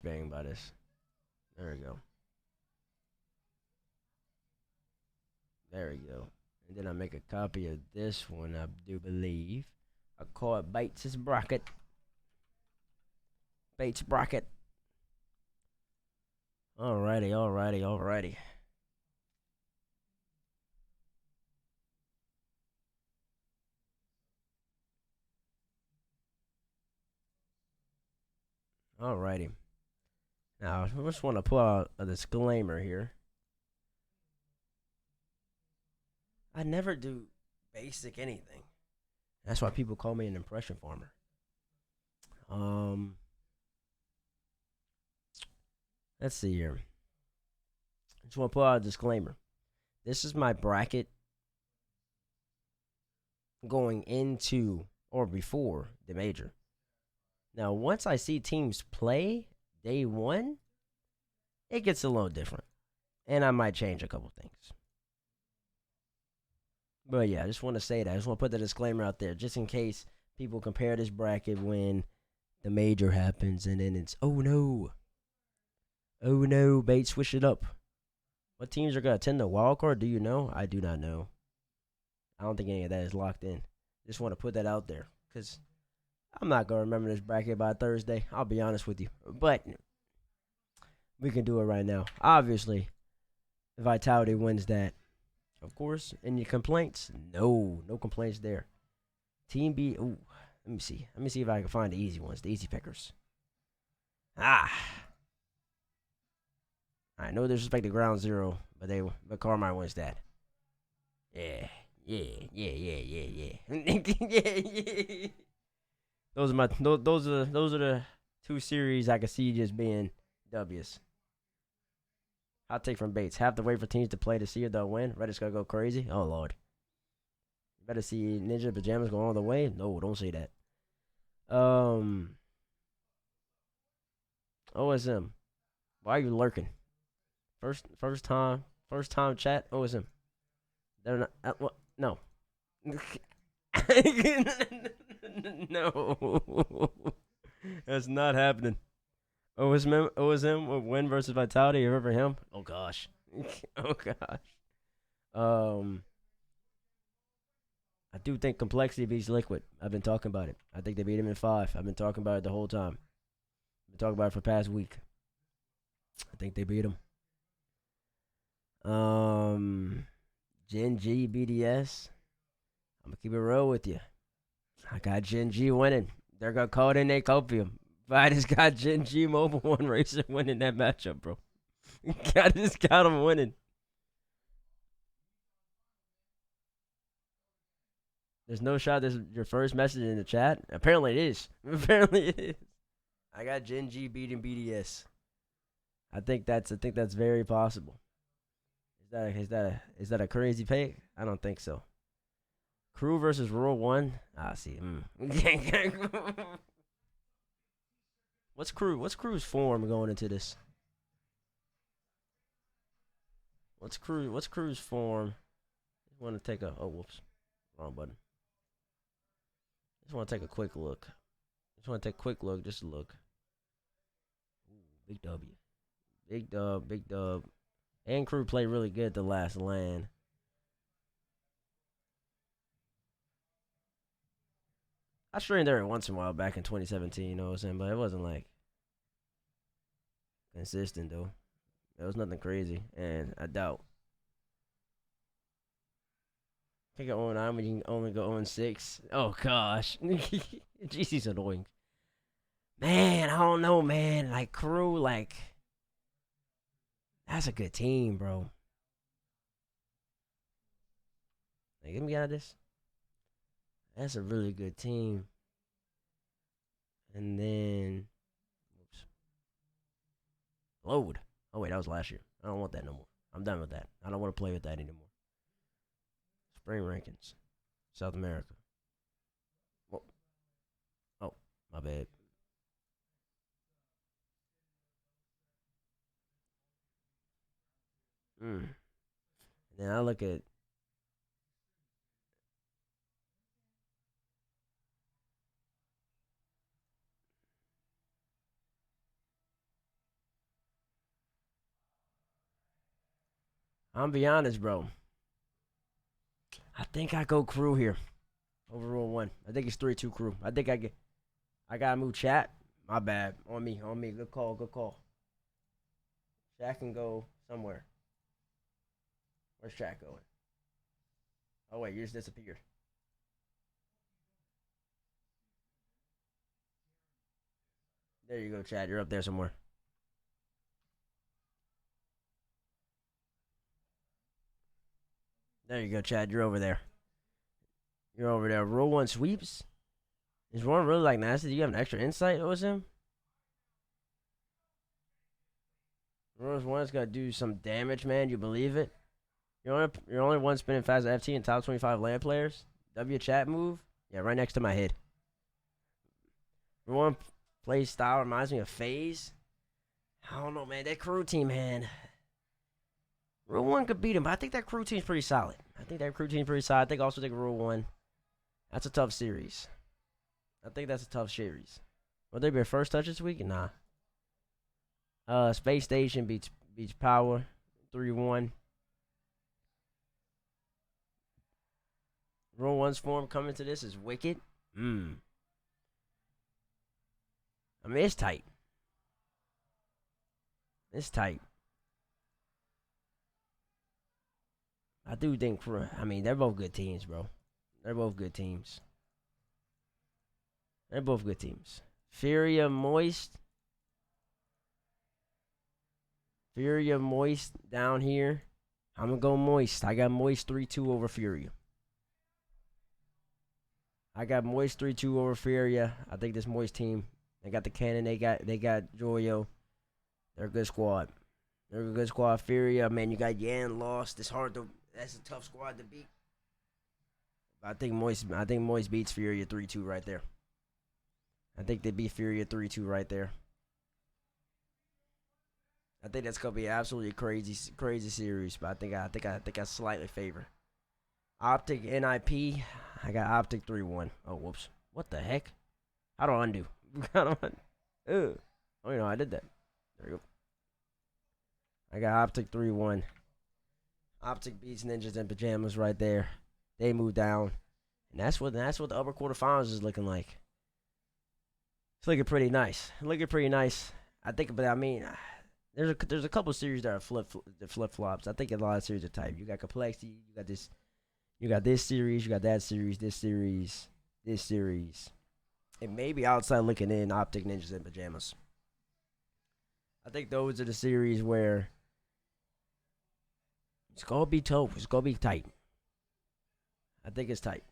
bang by this. There we go. There we go. And then I make a copy of this one, I do believe. I call it Bates's bracket. Bates bracket. Alrighty, alrighty, alrighty. Alrighty. Now, I just want to put out a disclaimer here. I never do basic anything. That's why people call me an impression farmer. Let's see here. I just want to put out a disclaimer. This is my bracket going into or before the major. Now, once I see teams play day one, it gets a little different. And I might change a couple things. But yeah, I just want to say that. I just want to put the disclaimer out there just in case people compare this bracket when the major happens and then it's, oh no. Oh no, Bates, switch it up. What teams are going to attend the wild card? Do you know? I do not know. I don't think any of that is locked in. Just want to put that out there because I'm not going to remember this bracket by Thursday. I'll be honest with you. But we can do it right now. Obviously, Vitality wins that. Of course. Any complaints? No. No complaints there. Team B. Ooh, let me see. Let me see if I can find the easy ones. The easy pickers. I no disrespect to Ground Zero, but Carmine wins that. Yeah. Yeah. Those are the two series I can see just being W's. Hot take from Bates. Have to wait for teams to play to see if they'll win. Reddit's gonna go crazy. Oh Lord. You better see Ninja Pajamas go all the way. No, don't say that. OSM. Why are you lurking? First time chat. OSM. They're not. What? No. No. That's not happening. OSM will win versus Vitality. You remember him? Oh gosh. Oh gosh. I do think Complexity beats Liquid. I've been talking about it. I think they beat him in 5. I've been talking about it the whole time. I've been talking about it for the past week. I think they beat him. Gen G BDS. I'm gonna keep it real with you. I got Gen G winning. They're gonna call it in their copium. But I just got Gen G Mobile 1 Racer winning that matchup, bro. I just got him winning. There's no shot this is your first message in the chat. Apparently it is. Apparently it is. I got Gen G beating BDS. I think that's very possible. Is that a crazy pick? I don't think so. Crew versus Rural 1. Ah, see. What's Crew's form going into this? What's Crew's form? I want to take a whoops. Wrong button. Just want to take a quick look. Just a look. Ooh, big W. Big dub. And Crew played really good the last LAN. I streamed there once in a while back in 2017, you know what I'm saying? But it wasn't like consistent though. There was nothing crazy. And I doubt. I think 09 when you can only go 0-6. Oh gosh. GC's annoying. Man, I don't know, man. Like Crew, like that's a good team, bro. Like, get me out of this. That's a really good team. And then, oops. Load. Oh wait, that was last year. I don't want that no more. I'm done with that. I don't want to play with that anymore. Spring rankings, South America. Oh, my bad. And then I look at I'm be honest, bro. I think I go crew here over rule 1. I think it's 3-2 crew. I think I gotta move chat. My bad. On me. Good call. Chat can go somewhere. Where's chat going? Oh wait, you just disappeared. There you go, chat. You're up there somewhere. There you go, Chad. You're over there. Rule 1 sweeps. Is one really like nasty? Do you have an extra insight with him? Rule 1's gonna do some damage, man. You believe it? You're only one spinning fast FT in top 25 land players. W chat move. Yeah, right next to my head. Rule 1 play style reminds me of FaZe. I don't know, man. That crew team, man. Rule 1 could beat him, but I think that crew team's pretty solid. I think also think Rule 1. That's a tough series. I think that's a tough series. Will there be a first touch this week? Nah. Space Station beats Power 3-1. Rule 1's form coming to this is wicked. I mean, it's tight. I do think, they're both good teams, bro. They're both good teams. Furia Moist down here. I'm going to go Moist. I got Moist 3-2 over Furia. I think this Moist team, they got the cannon, they got Joyo. They're a good squad. Furia, man, you got Yan lost. That's a tough squad to beat. I think Moist beats Furia 3-2 right there. I think they beat Furia 3-2 right there. I think that's gonna be absolutely crazy series, but I think I slightly favor. Optic NIP. I got Optic 3-1. Oh, whoops. What the heck? How do I undo? Oh, I did that. There you go. I got Optic 3-1. Optic beats Ninjas in Pajamas right there. They move down. And that's what the upper quarterfinals is looking like. It's looking pretty nice. I think, but I mean, there's a couple series that are flip flops. I think a lot of series are tight. You got complexity. You got this series. You got that series. This series. And maybe outside looking in, Optic Ninjas in Pajamas. I think those are the series where it's gonna be tough. It's gonna be tight. I think it's tight.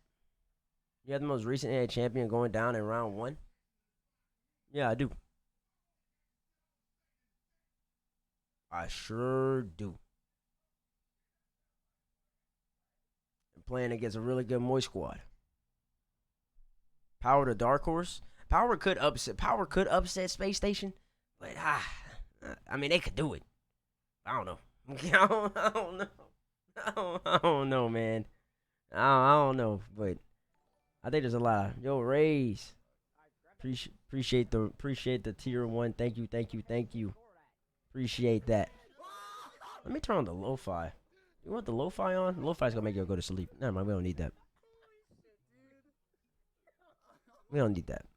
You have the most recent NA champion going down in round 1? Yeah, I do. I sure do. And playing against a really good Moist squad. Power to Dark Horse. Power could upset Space Station, but I mean they could do it. I don't know. I don't know, man. I don't know, but I think there's a lot. Yo, Rays. Appreciate the tier 1. Thank you. Appreciate that. Let me turn on the lo-fi. You want the lo-fi on? The lo-fi's gonna make you go to sleep. Never mind, we don't need that.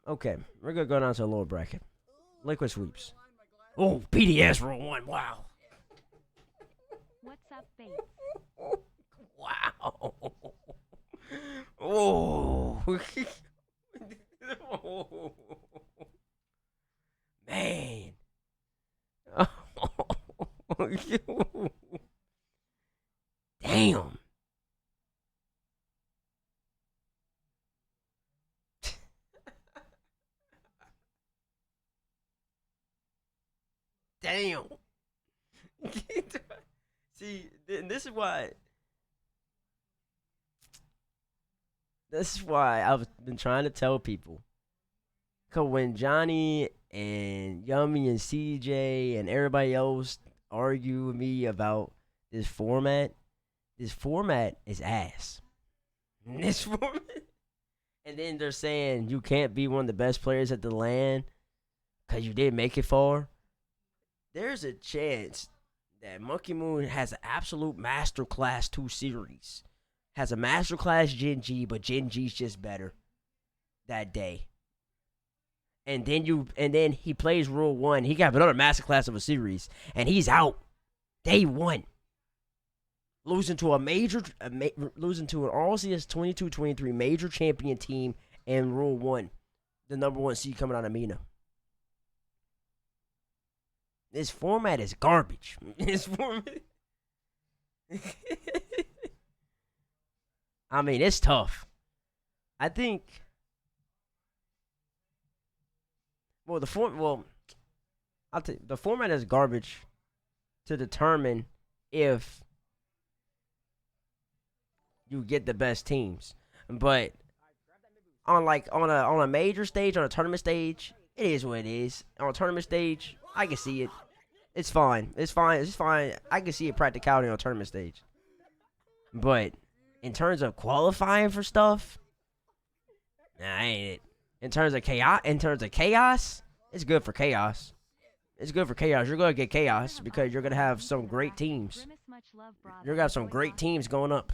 Okay, we're gonna go down to the lower bracket. Liquid sweeps. Oh, PDS Rule 1. Wow. What's up, Bates? Wow. Oh. Man. Damn. Damn. See, this is why I've been trying to tell people. Cause when Johnny and Yummy and CJ and everybody else argue with me about this format is ass. This format. And then they're saying you can't be one of the best players at the LAN because you didn't make it far. There's a chance that Monkey Moon has an absolute masterclass 2 series. Has a masterclass Gen G, but Gen G's just better that day. And then he plays Rule 1. He got another masterclass of a series, and he's out day 1. Losing to losing to an RLCS 22-23 major champion team in Rule 1. The number 1 seed coming out of Mina. This format is garbage. This format. I mean, it's tough. I think. Well, I'll tell you, the format is garbage to determine if you get the best teams. But on a major stage, on a tournament stage, it is what it is. On a tournament stage, I can see it. It's fine. It's fine. I can see it practicality on a tournament stage. But in terms of qualifying for stuff, nah, ain't it. In terms of chaos, it's good for chaos. It's good for chaos. You're gonna get chaos because you're gonna have some great teams. You're gonna have some great teams going up.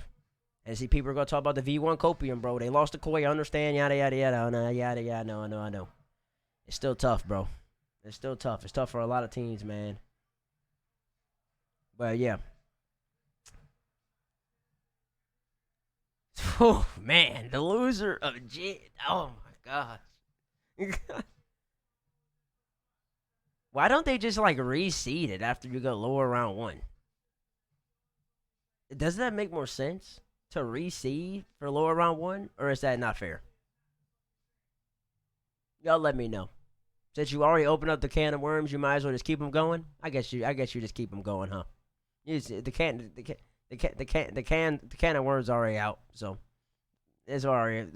And see, people are gonna talk about the V1 Copium, bro. They lost to Koi. I understand, yada yada yada. Oh, no, yada yada. No, I know. It's still tough, bro. It's still tough. It's tough for a lot of teams, man. But yeah. Oh man, the loser of G. Oh my gosh. Why don't they just like reseed it after you go lower round 1? Doesn't that make more sense to reseed for lower round 1, or is that not fair? Y'all let me know. Since you already opened up the can of worms, you might as well just keep them going. I guess you just keep them going, huh? The can of worms already out, so it's already.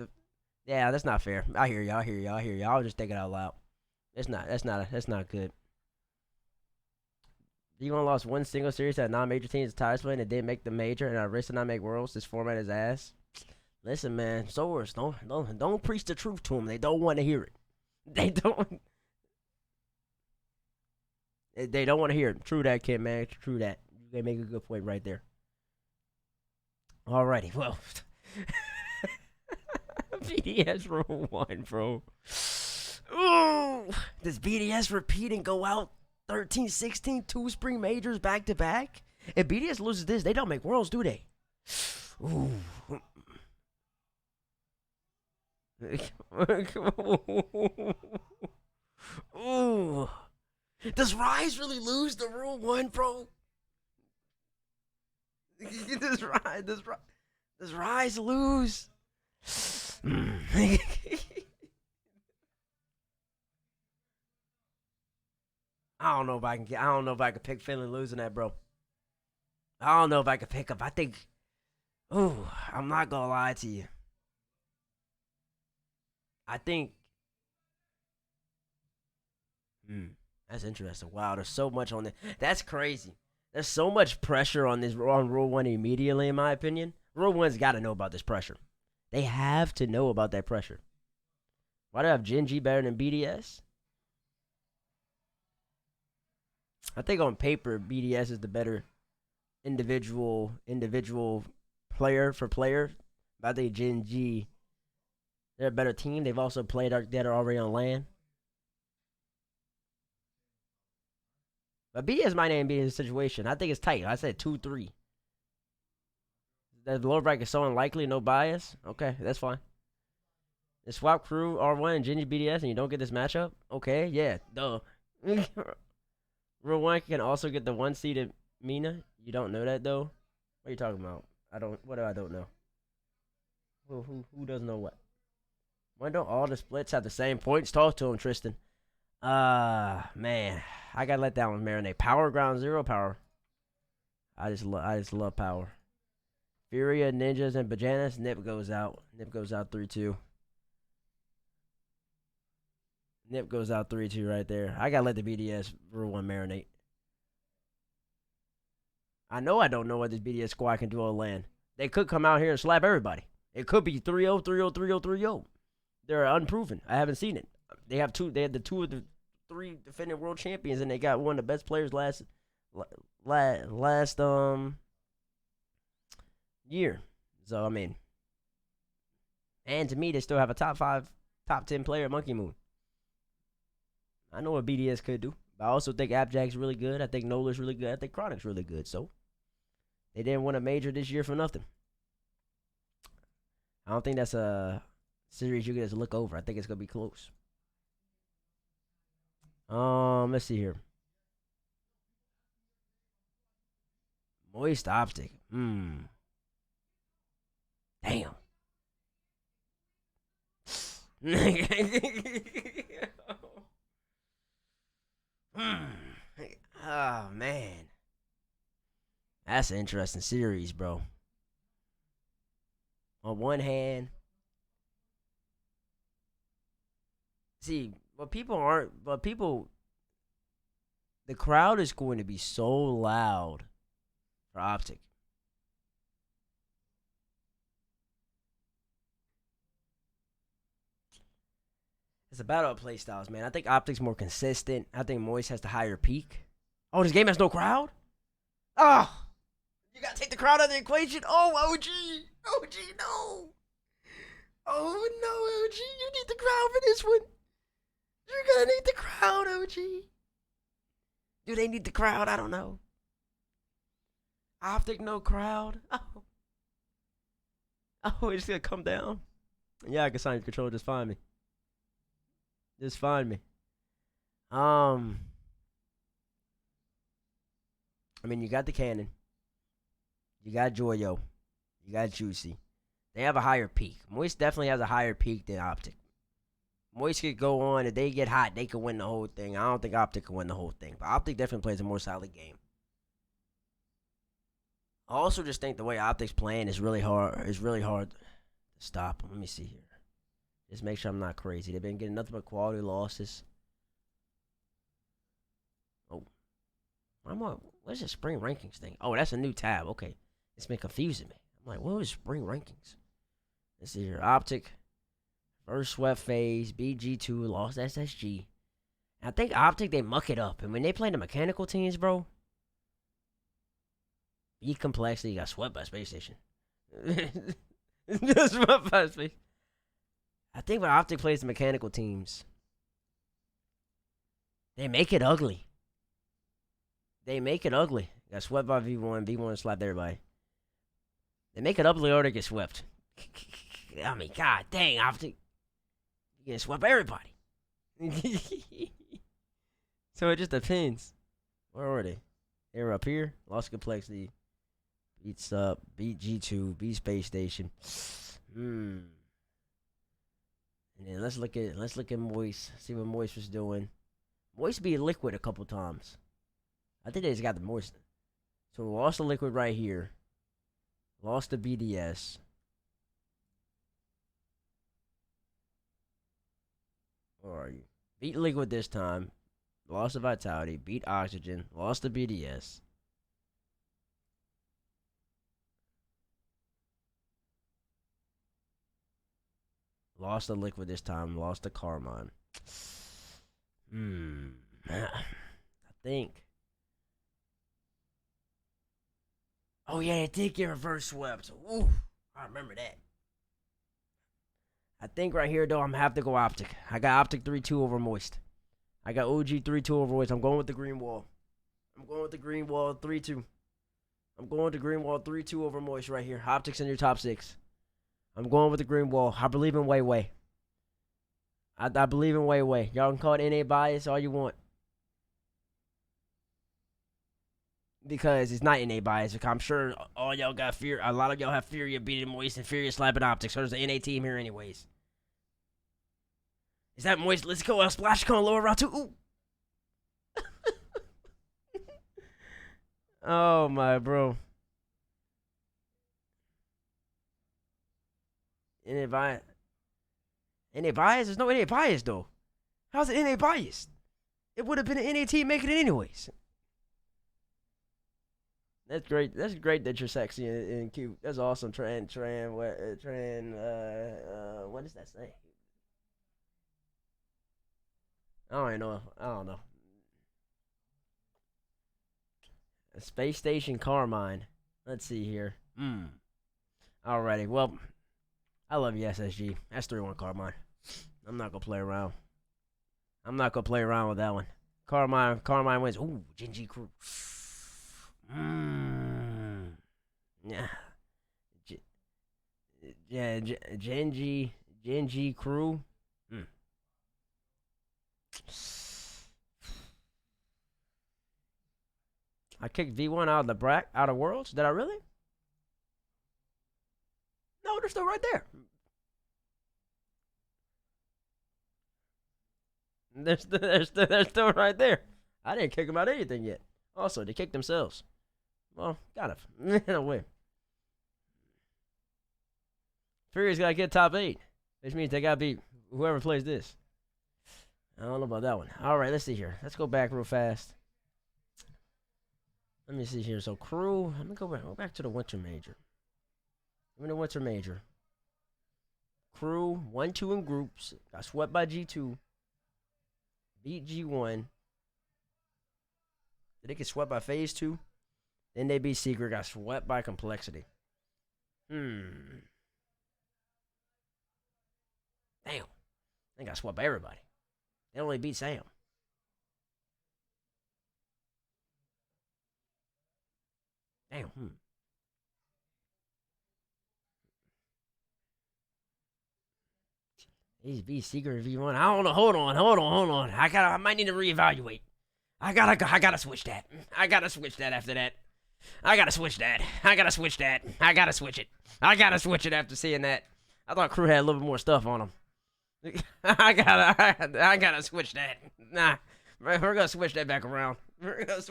Yeah, that's not fair. I hear y'all. I was just thinking out loud. That's not good. You only lost 1 single series that non-major teams tires playing and didn't make the major, and I risk to not make worlds. This format is ass. Listen, man, Source, don't preach the truth to them. They don't want to hear it. They don't. They don't want to hear it. True that, kid, man. True that. You make a good point right there. Alrighty, well. BDS Rule 1, bro. Ooh, does BDS repeat and go out 13-16, 2 spring majors back to back? If BDS loses this, they don't make worlds, do they? Ooh. Ooh. Does Rise really lose the Rule 1, bro? Does Rise lose? I don't know if I can pick Finland losing that, bro. I don't know if I can pick up. I think. Ooh, I'm not gonna lie to you. I think. That's interesting. Wow, there's so much on this. That's crazy. There's so much pressure on Rule 1 immediately, in my opinion. Rule 1's got to know about this pressure. They have to know about that pressure. Why do I have Gen G better than BDS? I think on paper, BDS is the better individual player for player. But I think Gen G, they're a better team. They've also played that are already on LAN. But BDS might not be in this situation. I think it's tight. I said 2-3. The lower bracket is so unlikely, no bias. Okay, that's fine. The swap crew R1 and Gen G BDS, and you don't get this matchup? Okay, yeah, duh. Rule 1 can also get the 1 seeded Mina. You don't know that though. What are you talking about? What do I don't know? Who doesn't know what? Why don't all the splits have the same points? Talk to him, Tristan. Man, I gotta let that one marinate. Power ground 0 power. I just love power. Furia, Ninjas, and Bajanas. Nip goes out. Nip goes out 3-2. Nip goes out 3-2 right there. I gotta let the BDS Rule 1 marinate. I know I don't know what this BDS squad can do on LAN. They could come out here and slap everybody. It could be 3-0, 3-0, 3-0, 3-0. They're unproven. I haven't seen it. They had the 2 of the 3 defending world champions, and they got one of the best players last last year. So I mean, and to me, they still have a top 5, top 10 player at Monkey Moon. I know what BDS could do. But I also think Appjack's really good. I think Nolar's really good. I think Chronic's really good. So they didn't win a major this year for nothing. I don't think that's a series you can just look over. I think it's gonna be close. Let's see here. Moist Optic. Damn. Oh man, that's an interesting series, bro. On one hand, see, the crowd is going to be so loud for Optic. It's about our play styles, man. I think Optic's more consistent. I think Moist has the higher peak. Oh, this game has no crowd? Oh, you gotta take the crowd out of the equation. Oh, OG. OG, no. Oh, no, OG. You need the crowd for this one. You're gonna need the crowd, OG. Do they need the crowd? I don't know. Optic, no crowd. Oh. Oh, it's gonna come down. Yeah, I can sign control. Just find me. Just find me. I mean, you got the Cannon. You got Joyo. You got Juicy. They have a higher peak. Moist definitely has a higher peak than Optic. Moist could go on. If they get hot, they could win the whole thing. I don't think Optic can win the whole thing. But Optic definitely plays a more solid game. I also just think the way Optic's playing is really hard. It's really hard to stop. Let me see here. Just make sure I'm not crazy. They've been getting nothing but quality losses. Oh. What's the spring rankings thing? Oh, that's a new tab. Okay. It's been confusing me. I'm like, what is spring rankings? Let's see here. Optic. First swept phase. BG2. Lost SSG. I think Optic, they muck it up. And when they play the mechanical teams, bro. B complexity got swept by Space Station. Swept by Space. I think when Optic plays the mechanical teams, they make it ugly. They make it ugly. Got swept by V1. V1 slapped everybody. They make it ugly or they get swept. I mean, god dang, Optic. You get swept by everybody. So it just depends. Where are they? They were up here. Lost complexity. Beats up. Beat G2. Beat Space Station. And then let's look at Moist. See what Moist was doing. Moist beat Liquid a couple times. I think they just got the Moist. So we lost the Liquid right here. Lost the BDS. Where are you? Beat Liquid this time. Lost the Vitality. Beat Oxygen. Lost the BDS. Lost the Liquid this time. Lost the Carmine. I think. Oh, yeah, they did get reverse swept. Ooh, I remember that. I think right here, though, I'm going to have to go Optic. I got Optic 3-2 over Moist. I got OG 3-2 over Moist. I'm going with the green wall. I'm going with the green wall 3-2. I'm going with the green wall 3-2 over Moist right here. Optic's in your top 6. I'm going with the green wall. I believe in Way Way. I believe in Way Way. Y'all can call it NA bias all you want. Because it's not NA bias. I'm sure all y'all got fear. A lot of y'all have Fury of beating Moist and Fury of slapping Optics. So there's an NA team here anyways. Is that Moist? Let's go. Splash Cone lower round 2. Ooh. Oh my bro. NA bias. NA bias? There's no NA bias though. How's it NA bias? It would have been an NA team making it anyways. That's great. That's great that you're sexy and cute. That's awesome. What does that say? I don't even know. I don't know. Space Station Carmine. Let's see here. Alrighty. Well, I love you, SSG. That's 3-1 Carmine. I'm not gonna play around. I'm not gonna play around with that one. Carmine wins. Ooh, Genji Crew. Yeah. Yeah, Genji Crew. I kicked V1 out of the out of Worlds. Did I really? No, they're still right there. They're still right there. I didn't kick them out of anything yet. Also, they kicked themselves. Well, got it. In a way. Furious gotta get top 8, which means they gotta beat whoever plays this. I don't know about that one. All right, let's see here. Let's go back real fast. Let me see here. So crew. Let me go back to the Winter Major. I'm in the Winter Major. Crew 1, 2 in groups. Got swept by G2. Beat G1. Did they get swept by Phase 2? Then they beat Secret. Got swept by Complexity. Damn. They got swept by everybody. They only beat Sam. Damn. These beat Secret V1. I don't know. Hold on. I might need to reevaluate. I gotta switch that. I gotta switch that after that. I gotta switch it. I gotta switch it after seeing that. I thought Crew had a little bit more stuff on them. I gotta switch that. Nah, we're gonna switch that back around. There's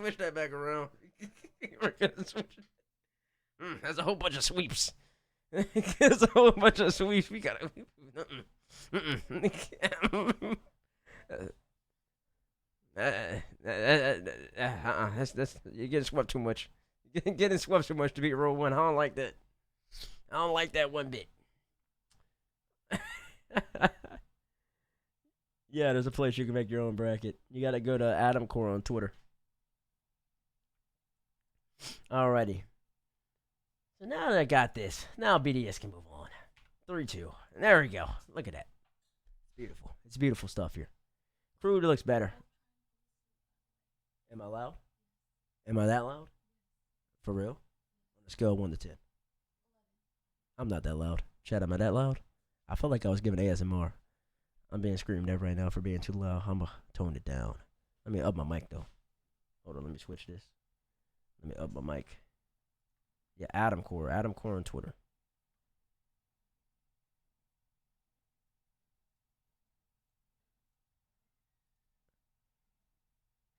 a whole bunch of sweeps. We gotta. That's you're getting swept too much. You're getting swept too much to beat Roll 1. I don't like that. I don't like that one bit. Yeah, there's a place you can make your own bracket. You gotta go to Adam Core on Twitter. Alrighty. So now that I got this, now BDS can move on. 3-2. And there we go. Look at that. It's beautiful. It's beautiful stuff here. Crew looks better. Am I loud? Am I that loud? For real? On a scale of 1 to 10. I'm not that loud. Chat, am I that loud? I felt like I was giving ASMR. I'm being screamed at right now for being too loud. I'm going to tone it down. Let me up my mic, though. Hold on, let me switch this. Let me up my mic. Yeah, Adam Core on Twitter.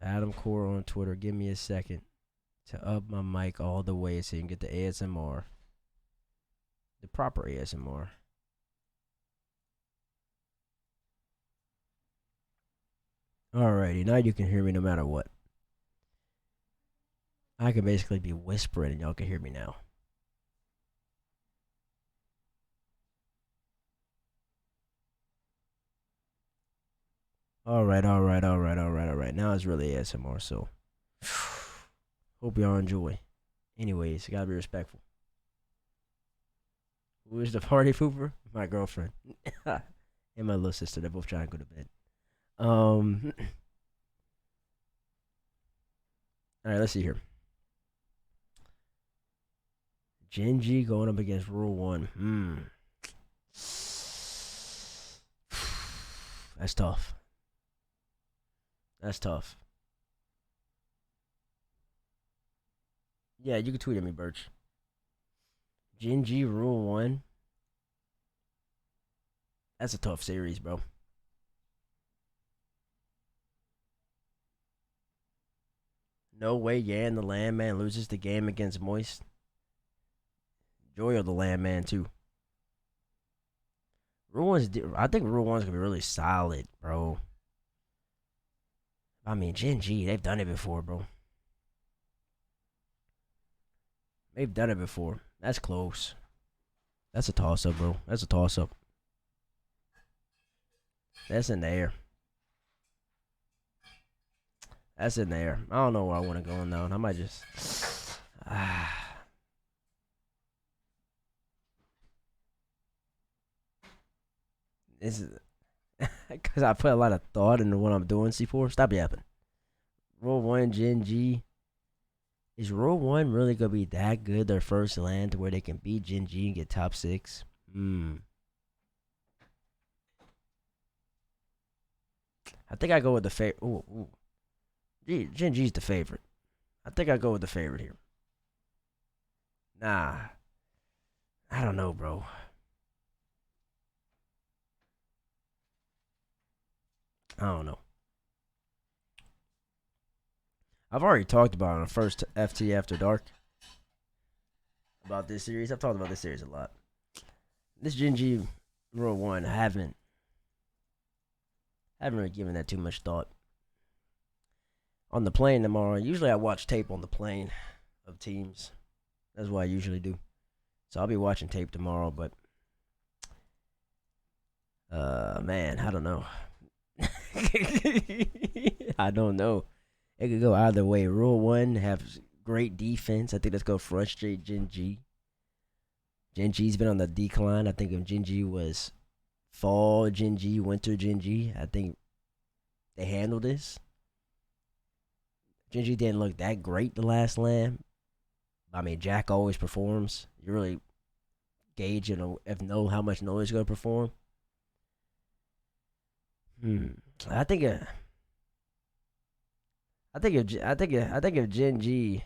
Adam Core on Twitter. Give me a second to up my mic all the way so you can get the ASMR. The proper ASMR. Alrighty, now you can hear me no matter what. I can basically be whispering and y'all can hear me now. Alright. Now it's really ASMR, so hope y'all enjoy. Anyways, gotta be respectful. Who is the party pooper? My girlfriend. And my little sister. They're both trying to go to bed. Alright, let's see here. Genji going up against Rule 1. That's tough. Yeah, you can tweet at me, Birch. Genji Rule 1. That's a tough series, bro. No way Yan the Landman loses the game against Moist. Joy of the Landman, too. I think Rule 1's going to be really solid, bro. I mean, Genji, they've done it before, bro. They've done it before. That's close. That's a toss-up, bro. That's a toss-up. That's in the air. That's in there. I don't know where I want to go now. I might just. This is because I put a lot of thought into what I'm doing. C4, stop yapping. Roll 1, Gen G. Is Roll 1 really gonna be that good? Their first land to where they can beat Gen G and get top 6? I think I go with the favorite. Ooh. Gen G's the favorite. I think I go with the favorite here. Nah. I don't know, bro. I don't know. I've already talked about it on the first FT After Dark. About this series. I've talked about this series a lot. This Gen G Roll 1, I haven't really given that too much thought. On the plane tomorrow, usually I watch tape on the plane of teams. That's what I usually do. So I'll be watching tape tomorrow, but man, I don't know. I don't know. It could go either way. Rule 1 have great defense. I think that's gonna frustrate Gen G. Gen G's been on the decline. I think if Gen G was fall Gen G, winter Gen G, I think they handled this. Gen G didn't look that great the last land. I mean, Jack always performs. You really gauge, know how much Noah's gonna perform. I think if Gen G,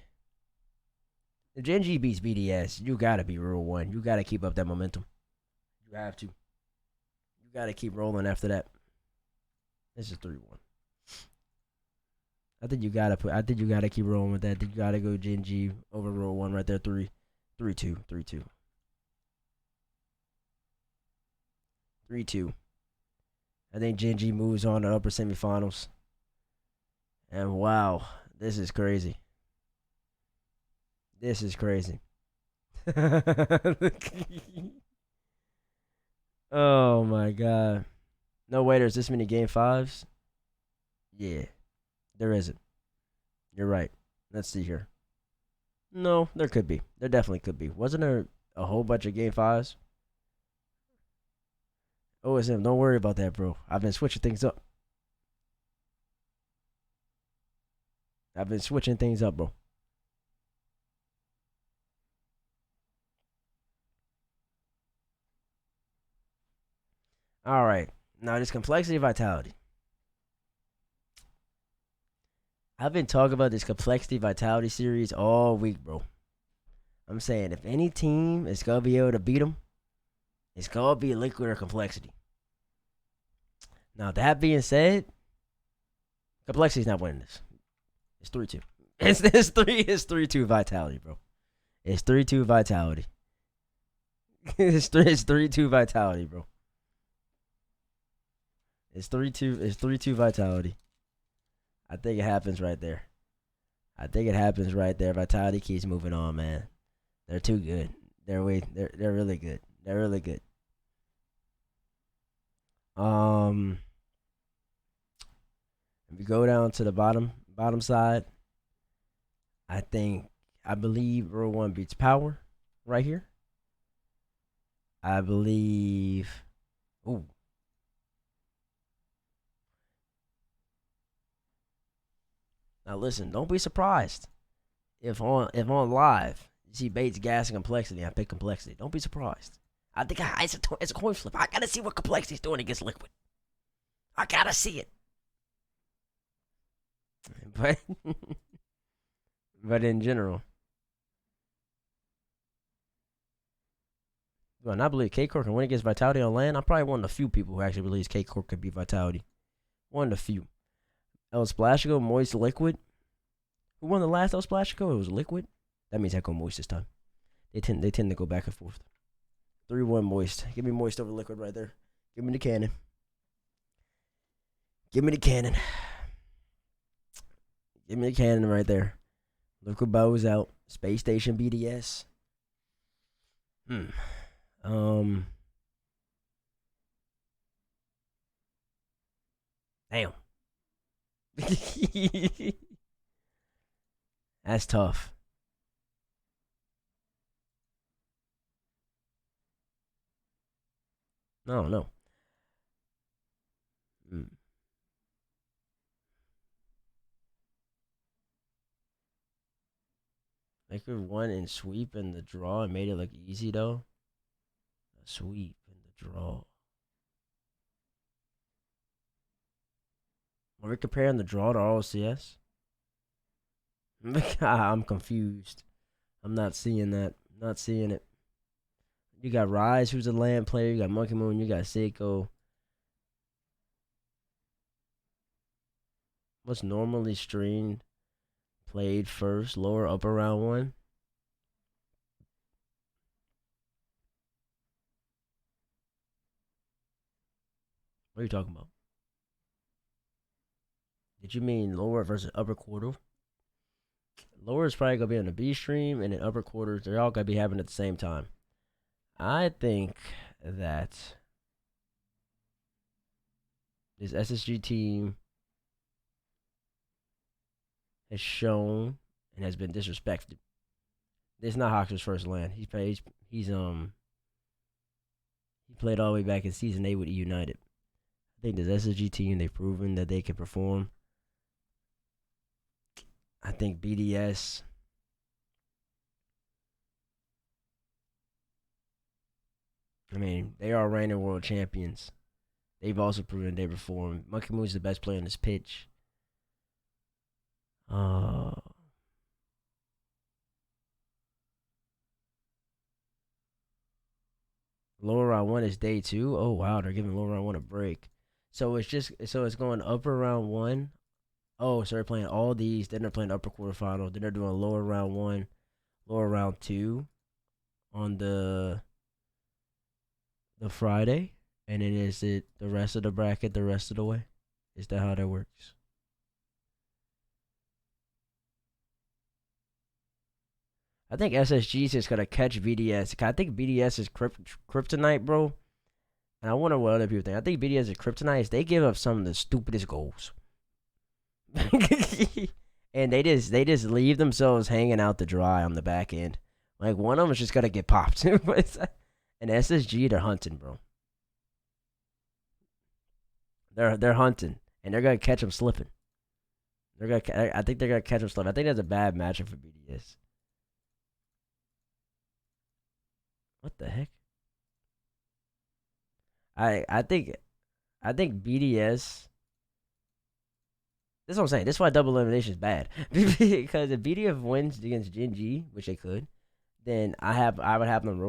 if Gen G beats BDS, you gotta be Rule 1. You gotta keep up that momentum. You have to. You gotta keep rolling after that. This is 3-1. I think you gotta keep rolling with that. I think you gotta go Gen G over Rule 1 right there. 3-2. 3-2. 3-2. I think Gen G moves on to upper semifinals. And wow, this is crazy. This is crazy. Oh my god. No way there's this many game 5s? Yeah. There isn't. You're right. Let's see here. No, there could be. There definitely could be. Wasn't there a whole bunch of game 5s? OSM, don't worry about that, bro. I've been switching things up. Bro. All right. Now, this complexity vitality. I've been talking about this complexity vitality series all week, bro. I'm saying if any team is going to be able to beat them, it's going to be liquid or complexity. Now, that being said, complexity's not winning this. It's 3-2. It's 3-2 vitality, bro. It's 3-2 vitality. It's 3-2 vitality, bro. It's 3-2 vitality. I think it happens right there. Vitality keeps moving on, man. They're too good. They're really good. They're really good. If you go down to the bottom side, I believe Rule 1 beats Power right here. I believe. Ooh. Now listen, don't be surprised if on live you see Bates, Gas, and Complexity. I pick Complexity. Don't be surprised. I think it's a coin flip. I gotta see what Complexity's doing against Liquid. I gotta see it. But in general, do I not believe K-Core can win against Vitality on land? I'm probably one of the few people who actually believes K-Core could beat Vitality. One of the few. El Splashico, Moist, Liquid. Who won the last El Splashico? It was Liquid. That means Echo Moist this time. They tend to go back and forth. 3-1 Moist. Give me Moist over Liquid right there. Give me the cannon. Give me the cannon right there. Liquid Bows out. Space Station BDS. Damn. That's tough. I don't know. Mm. They could won and sweep in the draw and made it look easy though. A sweep in the draw. Are we comparing the draw to RLCS? I'm confused. I'm not seeing that. Not seeing it. You got Rise, who's a land player. You got Monkey Moon. You got Seiko. What's normally streamed, played first, lower, upper round one? What are you talking about? Did you mean lower versus upper quarter? Lower is probably gonna be on the B stream, and then upper quarters they're all gonna be having at the same time. I think that this SSG team has shown and has been disrespected. This is not Hawker's first land. He played all the way back in season 8 with E United. I think this SSG team, they've proven that they can perform. I think BDS. I mean, they are reigning world champions. They've also proven they perform. Monkey Moon's the best player in this pitch. Lower round one is day 2. Oh wow, they're giving lower round one a break. So it's going upper round one. Oh, so they're playing all these, then they're playing upper quarterfinal, then they're doing lower round one, lower round 2 on the Friday, and then is it the rest of the bracket the rest of the way? Is that how that works? I think SSG's is gonna catch VDS. I think BDS is kryptonite, bro. And I wonder what other people think. I think BDS is kryptonite. They give up some of the stupidest goals, and they just leave themselves hanging out to dry on the back end. Like one of them is just gonna get popped. And SSG, they're hunting, bro. They're hunting, and they're gonna catch them slipping. I think they're gonna catch them slipping. I think that's a bad matchup for BDS. What the heck? I think BDS. This is what I'm saying. This is why double elimination is bad. Because if BDS wins against Gen G, which they could, then I would have them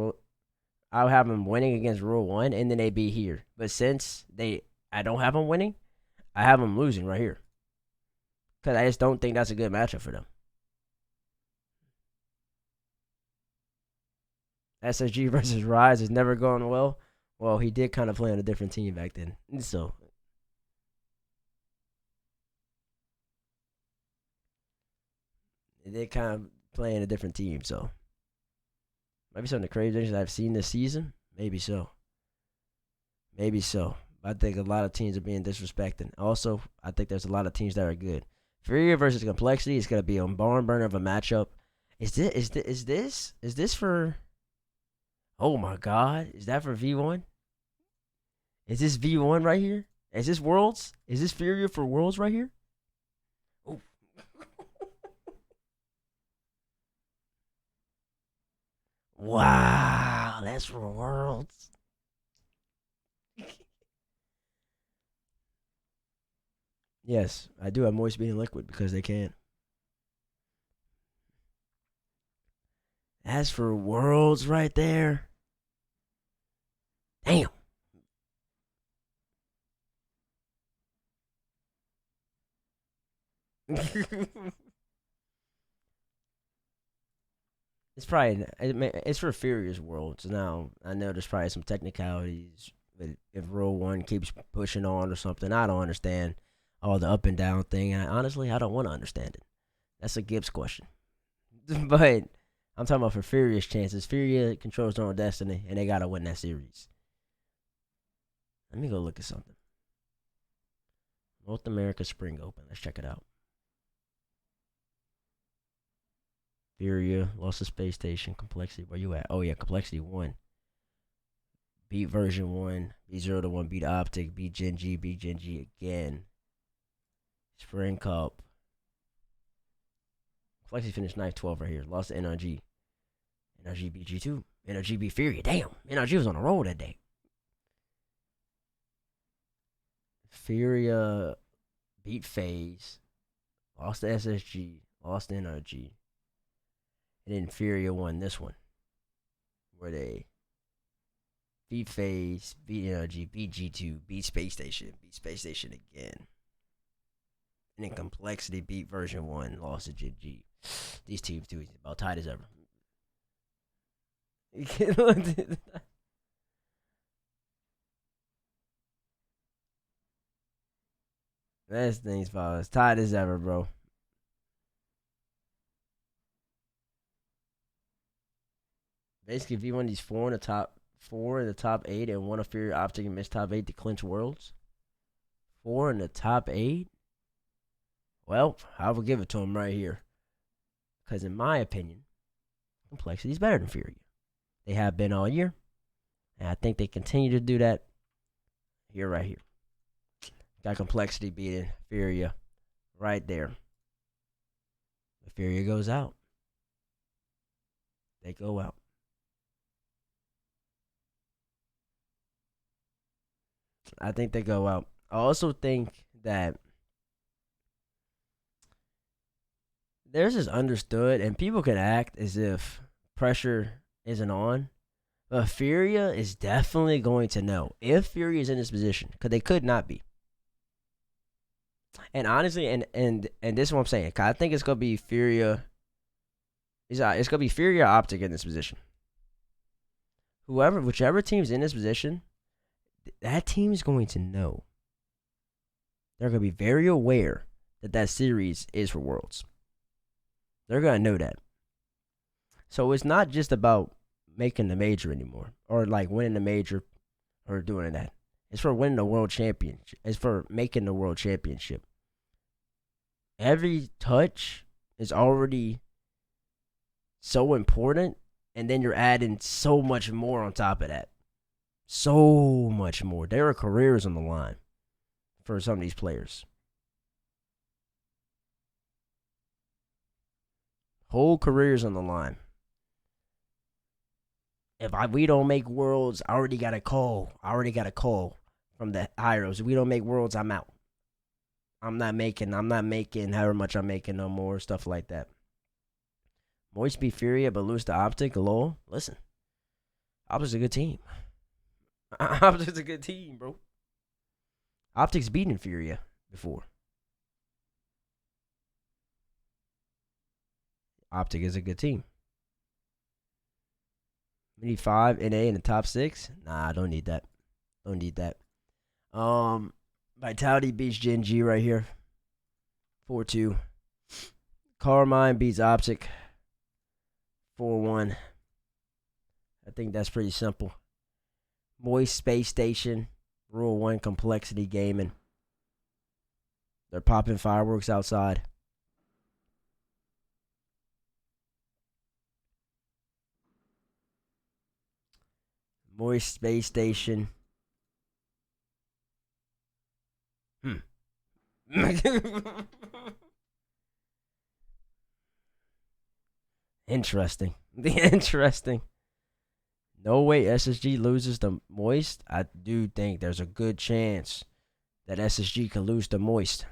winning against Rule 1, and then they'd be here. But since I don't have them winning, I have them losing right here. Because I just don't think that's a good matchup for them. SSG versus Rise is never going well. Well, he did kind of play on a different team back then. So, they did kind of play in a different team. So, maybe some of the crazy things I've seen this season. Maybe so. Maybe so. I think a lot of teams are being disrespected. Also, I think there's a lot of teams that are good. Furia versus Complexity is going to be a barn burner of a matchup. Is this for? Oh my God! Is that for V1? Is this V1 right here? Is this Worlds? Is this Furia for Worlds right here? Oh. Wow, that's for Worlds. Yes, I do have moist being liquid because they can. That's for Worlds right there. Damn. it's for Furious Worlds. Now I know there's probably some technicalities, but if Rule 1 keeps pushing on or something, I don't understand all the up and down thing. Honestly, I don't want to understand it. That's a Gibbs question. But I'm talking about for Furious chances. Furia controls their own destiny, and they gotta win that series. Let me go look at something. North America Spring Open. Let's check it out. Furia lost to Space Station. Complexity, where you at? Oh yeah, Complexity won. Beat Version1. Beat 0-1. Beat Optic. Beat Gen G. Beat Gen G again. Spring Cup. Complexity finished 9-12 right here. Lost to NRG. NRG beat G2. NRG beat Furia. Damn. NRG was on a roll that day. Furia beat FaZe. Lost to SSG. Lost to NRG. And then Furia won this one. Where they beat FaZe, beat NRG, beat G2, beat Space Station again. And then Complexity beat Version1, lost to Gen G. These teams do about tight as ever. That's things about as tight as ever, bro. Basically, if you won these four in the top 8 and won a Fury Optic and missed top 8 to clinch Worlds, 4 in the top 8. Well, I will give it to him right here. Because in my opinion, Complexity is better than Furia. They have been all year. And I think they continue to do that here, right here. Got Complexity beating Furia right there. If Furia goes out, they go out. I think they go out. I also think that there's this understood, and people can act as if pressure isn't on, but Furia is definitely going to know if Furia is in this position, because they could not be. And honestly, and this is what I'm saying, I think it's gonna be Furia. It's gonna be Furia Optic in this position. Whichever team's in this position, that team's going to know. They're gonna be very aware that series is for Worlds. They're gonna know that. So it's not just about making the major anymore, or like winning the major, or doing that. It's for winning the world championship. It's for making the world championship. Every touch is already so important, and then you're adding so much more on top of that. So much more. There are careers on the line for some of these players. Whole careers on the line. If we don't make Worlds, I already got a call. From the Hyros. If we don't make Worlds, I'm out. I'm not making however much I'm making no more. Stuff like that. Moist beat Furia, but lose to Optic. Lol. Listen. Optic's a good team. Optic's a good team, bro. Optic's beaten Furia before. Optic is a good team. We need 5 NA in the top 6. Nah, I don't need that. Vitality beats Gen G right here. 4-2. Carmine beats Optic. 4-1. I think that's pretty simple. Moist Space Station. Rule 1 Complexity Gaming. They're popping fireworks outside. Moist Space Station. Interesting. No way SSG loses to Moist. I do think there's a good chance that SSG can lose to Moist.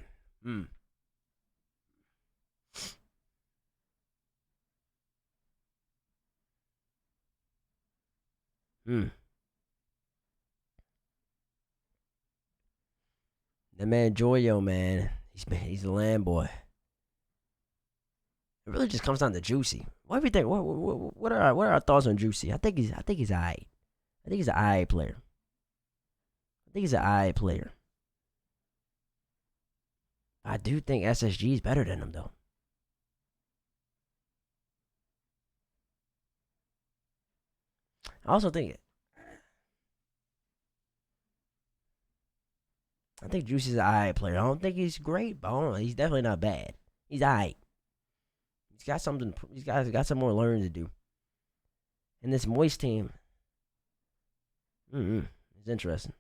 That man Joyo, man, he's a land boy. It really just comes down to Juicy. What do you think? What are our thoughts on Juicy? I think he's alright. I think he's an alright player. I do think SSG is better than him though. I also think I think Juicy's an alright player. I don't think he's great, but I don't know. He's definitely not bad. He's alright. He's got something. He's got some more learning to do. And this Moist team, it's interesting.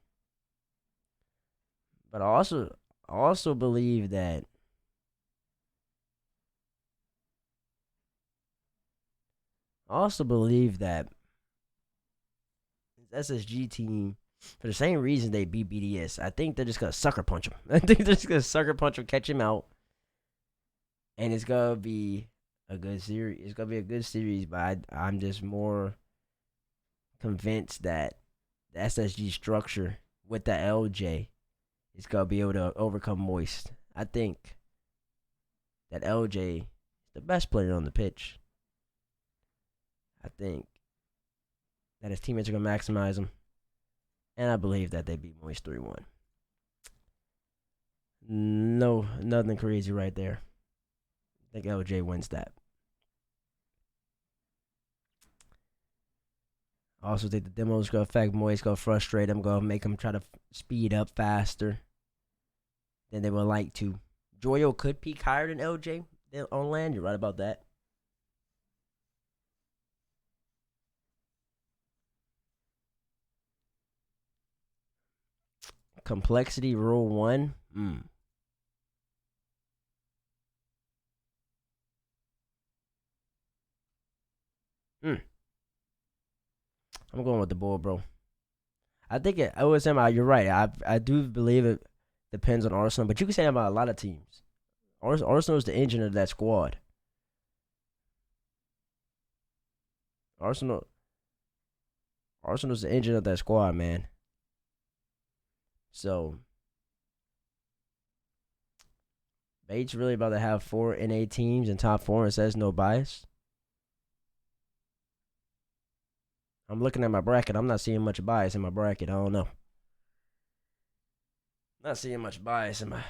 But I also believe that this SSG team, for the same reason they beat BDS, I think they're just gonna sucker punch him. I think they're just gonna sucker punch him, catch him out, and it's gonna be a good series. It's gonna be a good series, but I'm just more convinced that the SSG structure with the LJ is gonna be able to overcome Moist. I think that LJ is the best player on the pitch. I think that his teammates are gonna maximize him, and I believe that they beat Moist 3-1. No, nothing crazy right there. I think LJ wins that. I also think the demo's gonna affect Moist, gonna frustrate him, gonna make him try to speed up faster than they would like to. Joyo could peak higher than LJ on land. You're right about that. Complexity rule 1. I'm going with the bull, bro. I think you're right. I do believe it depends on Arsenal, but you can say that about a lot of teams. Arsenal is the engine of that squad. Arsenal's the engine of that squad, man. So Bates really about to have 4 NA teams in top 4 and says no bias. I'm looking at my bracket. I'm not seeing much bias in my bracket. I don't know. Not seeing much bias in my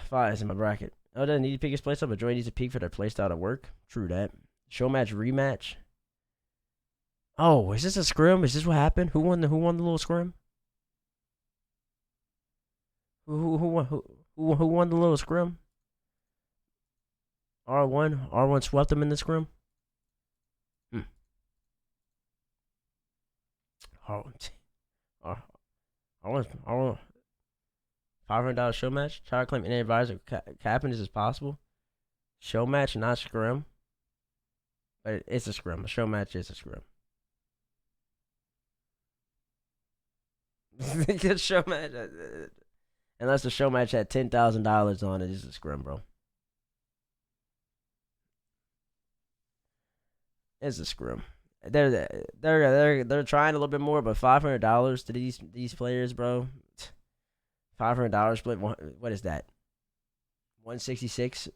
bracket. Oh, doesn't need to pick his playstyle, but Joy needs to peak for their playstyle to work. True that. Show match rematch. Oh, is this a scrim? Is this what happened? Who won the little scrim? Who won the little scrim? R1 swept them in the scrim. R1 $500 show match. Try to claim any advisor capping this is possible. Show match, not scrim. But it's a scrim. A show match is a scrim. Show match, unless the show match had $10,000 on it, it's a scrim, bro. It's a scrim. They're trying a little bit more, but $500 to these players, bro. $500 split. What is that? 166.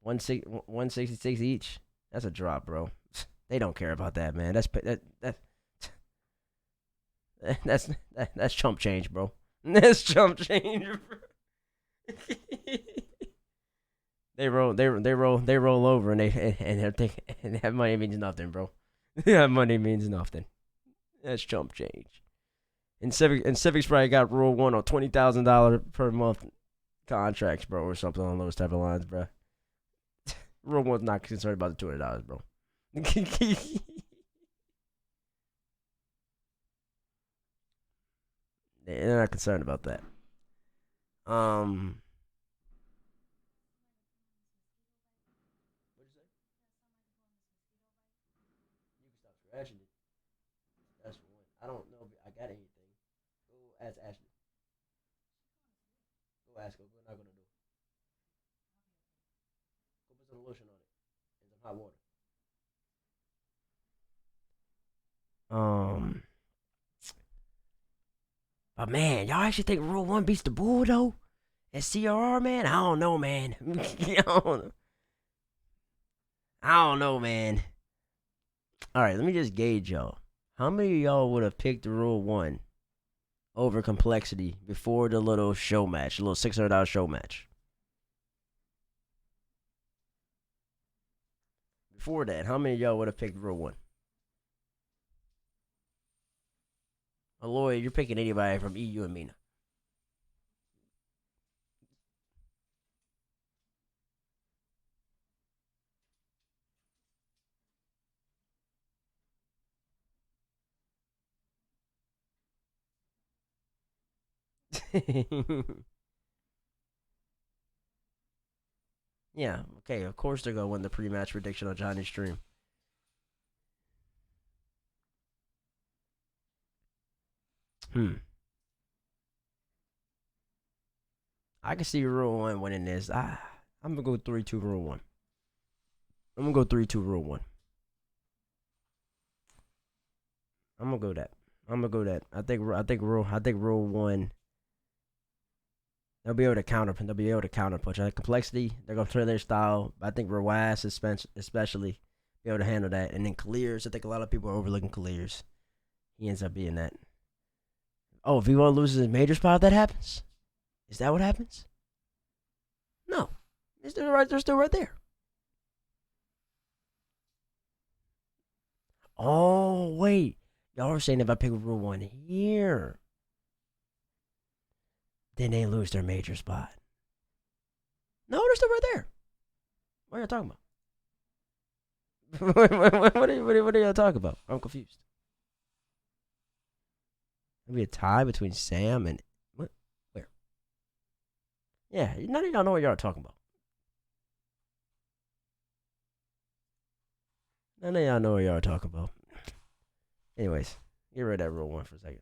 166 each. That's a drop, bro. They don't care about that, man. That's chump change, bro. That's chump change, bro. They roll over and that money means nothing, bro. That money means nothing. That's chump change. And Civic's probably got rule 1 on $20,000 per month contracts, bro, or something on those type of lines, bro. Rule 1's not concerned about the $200, bro. They're not concerned about that. What'd you say? You can stop scratching it. That's one. I don't know if I got anything. Go ask Ashley. Go ask her. We're not gonna do it. Go put some lotion on it and some hot water. But man, y'all actually think Rule 1 beats the Bull though? At CRR, man? I don't know, man. I don't know, man. Alright, let me just gauge y'all. How many of y'all would have picked Rule 1 over Complexity before the little show match, the little $600 show match? Before that, how many of y'all would have picked Rule 1? Aloy, you're picking anybody from EU and Mina. Yeah, okay, of course they're gonna win the pre-match prediction on Johnny's stream. I can see Rule 1 winning this. I'm gonna go 3-2 Rule 1. I'm gonna go 3-2 Rule 1. I'm gonna go that. I'm gonna go that. I think Rule 1. They'll be able to counter. They'll be able to counter punch. Complexity. They're gonna play their style. But I think Rawaz especially be able to handle that. And then Clears. I think a lot of people are overlooking Clears. He ends up being that. Oh, if V1 loses his major spot, that happens. Is that what happens? No, they're still right. They're still right there. Oh wait, y'all are saying if I pick Rule 1 here, then they lose their major spot. No, they're still right there. What are you talking about? what are y'all talking about? I'm confused. Maybe a tie between Sam and what? Where? Yeah, none of y'all know what y'all are talking about. None of y'all know what y'all are talking about. Anyways, get rid of that Rule 1 for a second.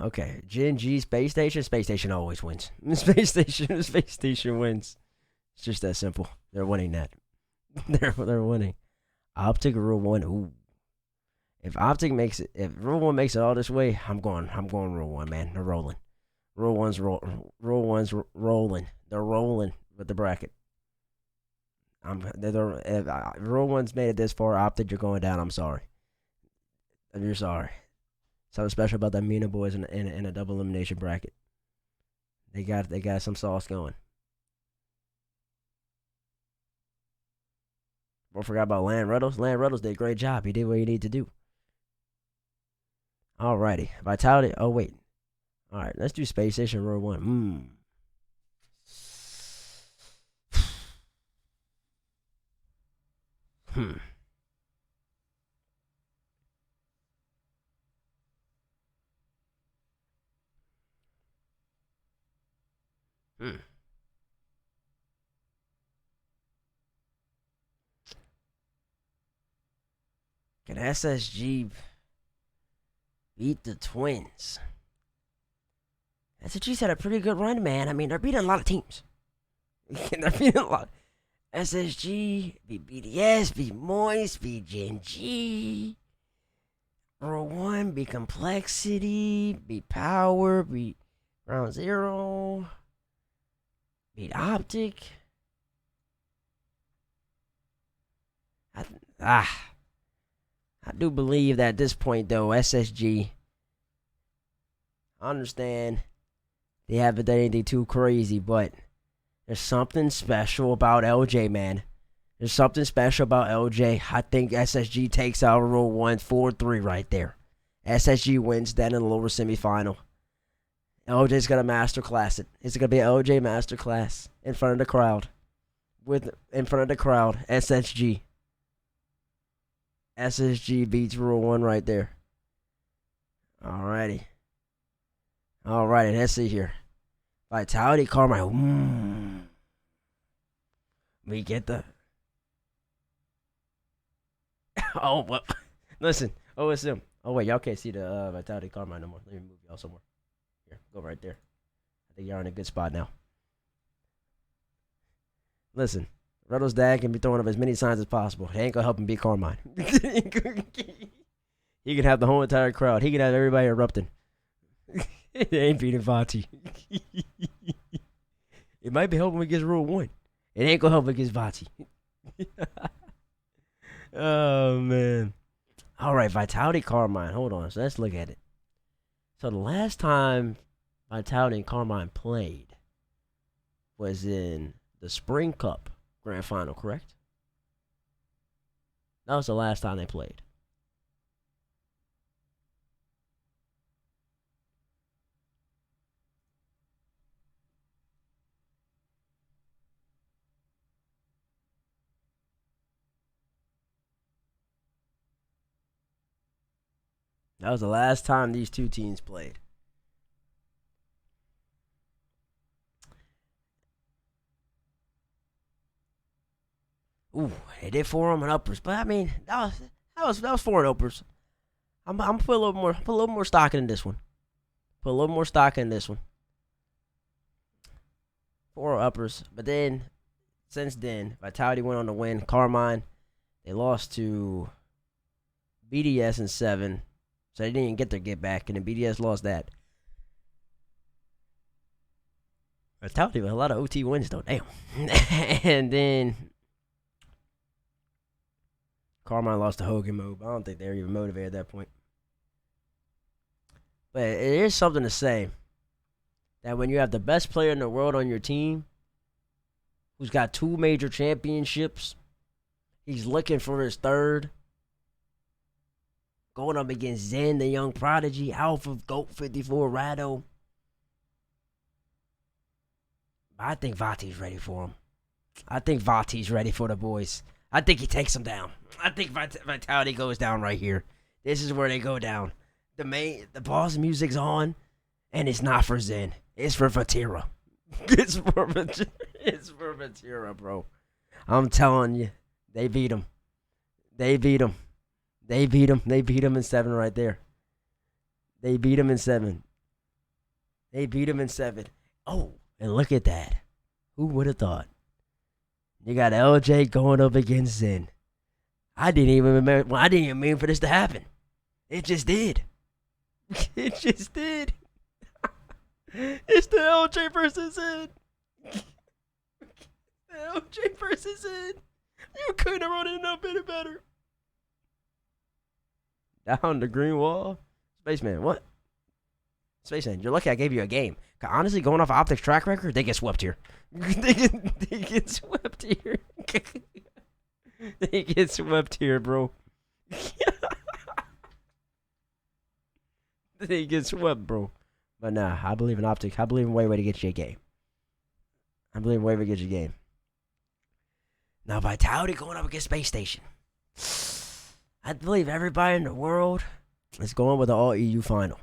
Okay. Gen G Space Station. Space Station always wins. Space Station wins. It's just that simple. They're winning that. they're winning. Optic Rule 1. Ooh. If Rule 1 makes it all this way, I'm going Rule 1, man. They're rolling. Rule 1's rolling. They're rolling with the bracket. If Rule 1's made it this far, Optic, you're going down. I'm sorry. You're sorry. Something special about the Mina boys in a double elimination bracket. They got some sauce going. I forgot about Land Reynolds. Land Reynolds did a great job. He did what he needed to do. Alrighty. Vitality. Oh, wait. Alright, let's do Space Station Rule 1. Hmm. Can SSG beat the Twins? SSG's had a pretty good run, man. I mean, they're beating a lot of teams. They're beating a lot. SSG, beat BDS, beat Moist, beat Gen G. Rule 1, beat Complexity, beat Power, beat Ground Zero, beat Optic. I do believe that at this point, though, SSG, I understand they haven't done anything too crazy, but there's something special about LJ, man. There's something special about LJ. I think SSG takes out Rule 1 4-3 right there. SSG wins that in the lower semifinal. LJ's gonna masterclass it. It's gonna be an LJ masterclass in front of the crowd. In front of the crowd, SSG. SSG beats Rule 1 right there. Alrighty. Let's see here. Vitality Carmine. We get the. Oh, well. Listen. OSM. Oh, wait. Y'all can't see the Vitality Carmine no more. Let me move y'all somewhere. Here. Go right there. I think y'all in a good spot now. Listen. Reynolds' dad can be throwing up as many signs as possible. They ain't gonna help him beat Carmine. He can have the whole entire crowd. He can have everybody erupting. They ain't beating Vati. It might be helping against Rule 1. It ain't gonna help against Vati. Oh, man. Alright, Vitality Carmine. Hold on. So let's look at it. So the last time Vitality and Carmine played was in the Spring Cup Grand Final, correct? That was the last time they played. That was the last time these two teams played. Ooh, they did forearm and uppers, but I mean that was four and uppers. I'm put a little more stock in this one. Put a little more stock in this one. Four uppers, but then since then, Vitality went on to win. Carmine, they lost to BDS in 7, so they didn't even get their get back, and then BDS lost that. Vitality with a lot of OT wins though, damn. And then Carmine lost to Hogan mode. I don't think they were even motivated at that point. But it is something to say that when you have the best player in the world on your team, who's got 2 major championships, he's looking for his 3rd, going up against Zen, the young prodigy, Alpha, Goat 54, Rado. I think Vati's ready for him. I think Vati's ready for the boys. I think he takes them down. I think Vitality goes down right here. This is where they go down. The boss music's on, and it's not for Zen. It's for Vatira. It's for Vatira, bro. I'm telling you, they beat him. They beat him. They beat him. They beat him in 7 right there. They beat him in 7. They beat him in 7. Oh, and look at that. Who would have thought? You got LJ going up against Zen. I didn't even mean for this to happen. It just did. It just did. It's the LJ versus Zen. The LJ versus Zen. You couldn't have run it up any better. Down the green wall. Spaceman, what? Spaceman, you're lucky I gave you a game. Honestly, going off Optics track record, they get swept here. They get swept here. They get swept here, bro. They get swept, bro. But nah, I believe in Optics. I believe in way to get you a game. I believe in way to get you a game. Now, Vitality going up against Space Station. I believe everybody in the world is going with the All-EU final.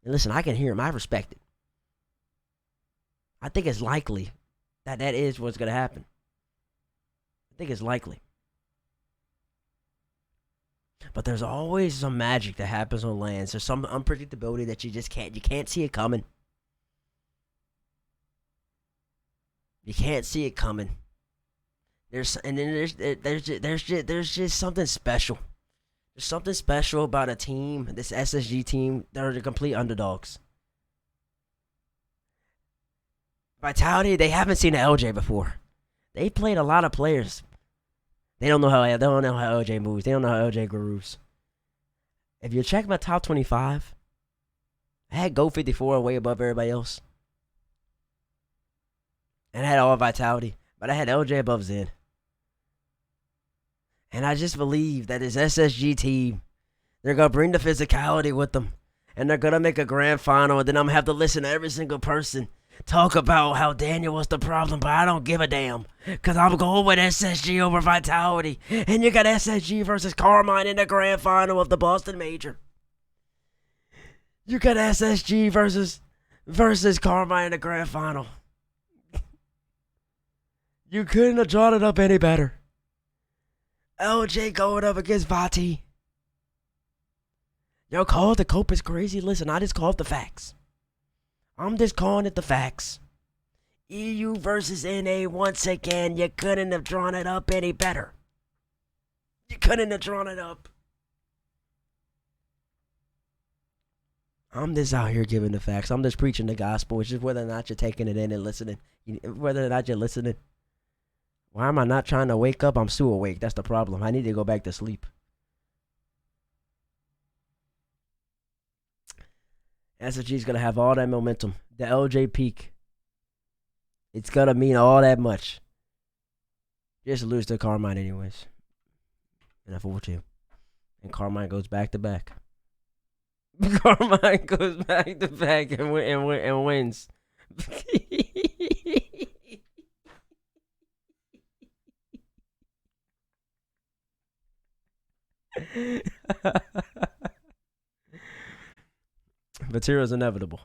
And listen, I can hear him. I respect it. I think it's likely that is what's going to happen. I think it's likely. But there's always some magic that happens on lands. There's some unpredictability that you just can't see it coming. You can't see it coming. There's just something special. There's something special about a team, this SSG team. They're the complete underdogs. Vitality, they haven't seen an LJ before. They played a lot of players. They don't know how LJ moves. They don't know how LJ grooves. If you check my top 25, I had Go 54 way above everybody else. And I had all Vitality, but I had LJ above Zen. And I just believe that this SSG team, they're going to bring the physicality with them. And they're going to make a grand final. And then I'm going to have to listen to every single person talk about how Daniel was the problem. But I don't give a damn. Because I'm going with SSG over Vitality. And you got SSG versus Carmine in the grand final of the Boston Major. You got SSG versus Carmine in the grand final. You couldn't have drawn it up any better. LJ going up against Vati. Yo, call it the cope is crazy. Listen, I just call it the facts. I'm just calling it the facts. EU versus NA once again. You couldn't have drawn it up any better. You couldn't have drawn it up. I'm just out here giving the facts. I'm just preaching the gospel. It's just whether or not you're taking it in and listening. Whether or not you're listening. Why am I not trying to wake up? I'm still awake. That's the problem. I need to go back to sleep. SSG's going to have all that momentum. The LJ peak. It's going to mean all that much. Just lose to Carmine anyways. And I 4-2. And Carmine goes back to back. Carmine goes back to back and wins. Material is inevitable.